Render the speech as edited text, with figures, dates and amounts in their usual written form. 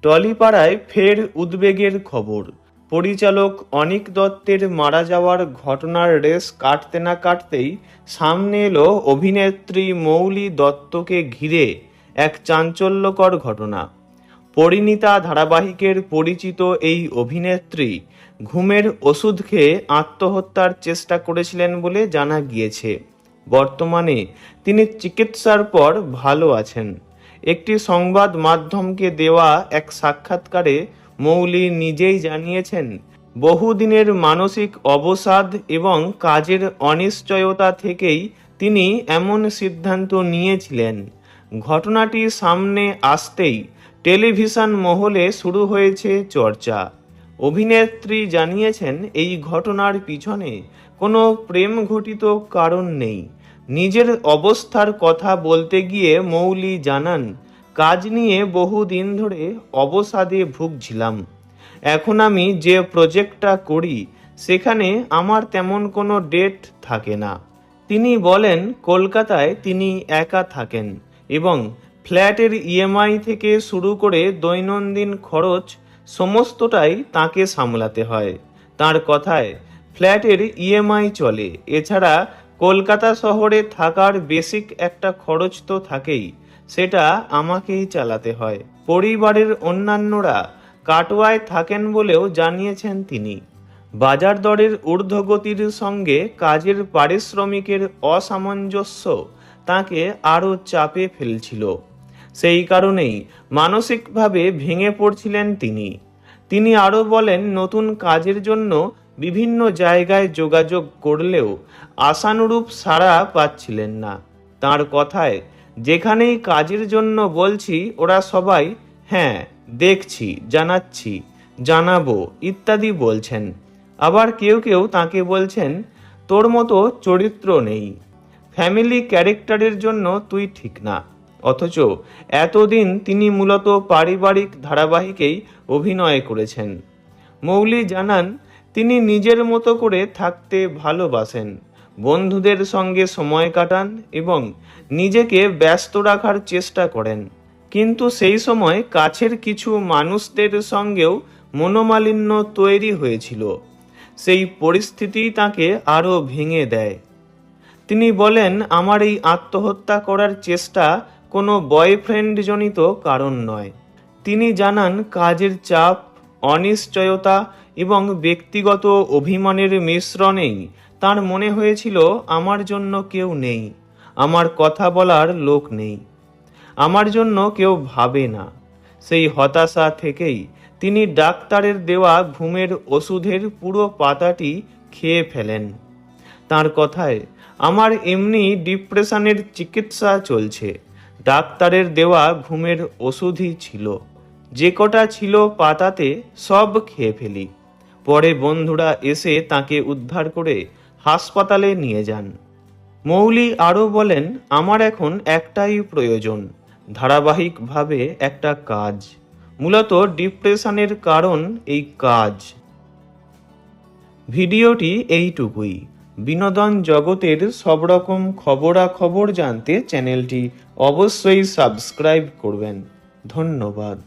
টলিপাড়ায় ফের উদ্বেগের খবর। পরিচালক অনীক দত্তের মারা যাওয়ার ঘটনার রেশ কাটতে না কাটতেই সামনে এলো অভিনেত্রী মৌলি দত্তকে ঘিরে এক চাঞ্চল্যকর ঘটনা। পরিণীতা ধারাবাহিকের পরিচিত এই অভিনেত্রী ঘুমের ওষুধ খেয়ে আত্মহত্যার চেষ্টা করেছিলেন বলে জানা গিয়েছে। বর্তমানে তিনি চিকিৎসার পর ভালো আছেন। একটি সংবাদ মাধ্যমকে দেওয়া এক সাক্ষাৎকারে মৌলি নিজেই জানিয়েছেন, বহুদিনের মানসিক অবসাদ এবং কাজের অনিশ্চয়তা থেকেই তিনি এমন সিদ্ধান্ত নিয়েছিলেন। ঘটনাটি সামনে আসতেই টেলিভিশন মহলে শুরু হয়েছে চর্চা। অভিনেত্রী জানিয়েছেন, এই ঘটনার পিছনে কোনো প্রেম ঘটিত কারণ নেই। নিজের অবস্থার কথা বলতে গিয়ে মৌলি জানান, কাজ নিয়ে বহুদিন ধরে অবসাদে ভুগছিলাম। এখন আমি যে প্রজেক্টটা করি সেখানে আমার তেমন কোনো ডেট থাকে না। তিনি বলেন, কলকাতায় তিনি একা থাকেন এবং ফ্ল্যাটের ইএমআই থেকে শুরু করে দৈনন্দিন খরচ সমস্তটাই তাকে সামলাতে হয়। তার কথায়, ফ্ল্যাটের ইএমআই চলে, এছাড়া কলকাতা শহরে থাকার বেসিক একটা খরচ তো থাকেই, সেটা আমাকেই চালাতে হয়। পরিবারের অন্যান্যরা কাটোয়ায় থাকেন বলেও জানিয়েছেন তিনি। বাজার দরের ঊর্ধ্বগতির সঙ্গে কাজের পারিশ্রমিকের অসামঞ্জস্য তাকে আরও চাপে ফেলছিল। সেই কারণেই মানসিকভাবে ভেঙে পড়ছিলেন তিনি। তিনি আরও বলেন, নতুন কাজের জন্য বিভিন্ন জায়গায় যোগাযোগ করলেও আশানুরূপ সাড়া পাচ্ছিলেন না। তার কথায়, যেখানেই কাজের জন্য বলছি ওরা সবাই হ্যাঁ দেখছি, জানাচ্ছি, জানাবো ইত্যাদি বলছেন। আবার কেউ কেউ তাকে বলছেন, তোর মতো চরিত্র নেই, ফ্যামিলি ক্যারেক্টারের জন্য তুই ঠিক না। অথচ এতদিন তিনি মূলত পারিবারিক ধারাবাহিকেই অভিনয় করেছেন। মৌলি জানান, তিনি নিজের মতো করে থাকতে ভালোবাসেন, বন্ধুদের সঙ্গে সময় কাটান এবং নিজেকে ব্যস্ত রাখার চেষ্টা করেন। কিন্তু সেই সময় কাছের কিছু মানুষদের সঙ্গেও মনোমালিন্য তৈরি হয়েছিল। সেই পরিস্থিতি তাকে আরও ভেঙে দেয়। তিনি বলেন, আমার এই আত্মহত্যা করার চেষ্টা কোনো বয়ফ্রেন্ডজনিত কারণ নয়। তিনি জানান, কাজের চাপ, অনিশ্চয়তা এবং ব্যক্তিগত অভিমানের মিশ্রণেই তার মনে হয়েছিল, আমার জন্য কেউ নেই, আমার কথা বলার লোক নেই, আমার জন্য কেউ ভাবে না। সেই হতাশা থেকেই তিনি ডাক্তারের দেওয়া ঘুমের ওষুধের পুরো পাতাটি খেয়ে ফেলেন। তার কথায়, আমার এমনি ডিপ্রেশনের চিকিৎসা চলছে, ডাক্তারের দেওয়া ঘুমের ওষুধই ছিল, যে কটা ছিল পাতাতে সব খেয়ে ফেলি। পরে বন্ধুরা এসে তাকে উদ্ধার করে হাসপাতালে নিয়ে যান। মৌলি আরও বলেন, আমার এখন একটাই প্রয়োজন, ধারাবাহিকভাবে একটা কাজ। মূলত ডিপ্রেশনের কারণ এই কাজ। ভিডিওটি এইটুকুই। বিনোদন জগতের সব রকম খবরাখবর জানতে চ্যানেলটি অবশ্যই সাবস্ক্রাইব করবেন। ধন্যবাদ।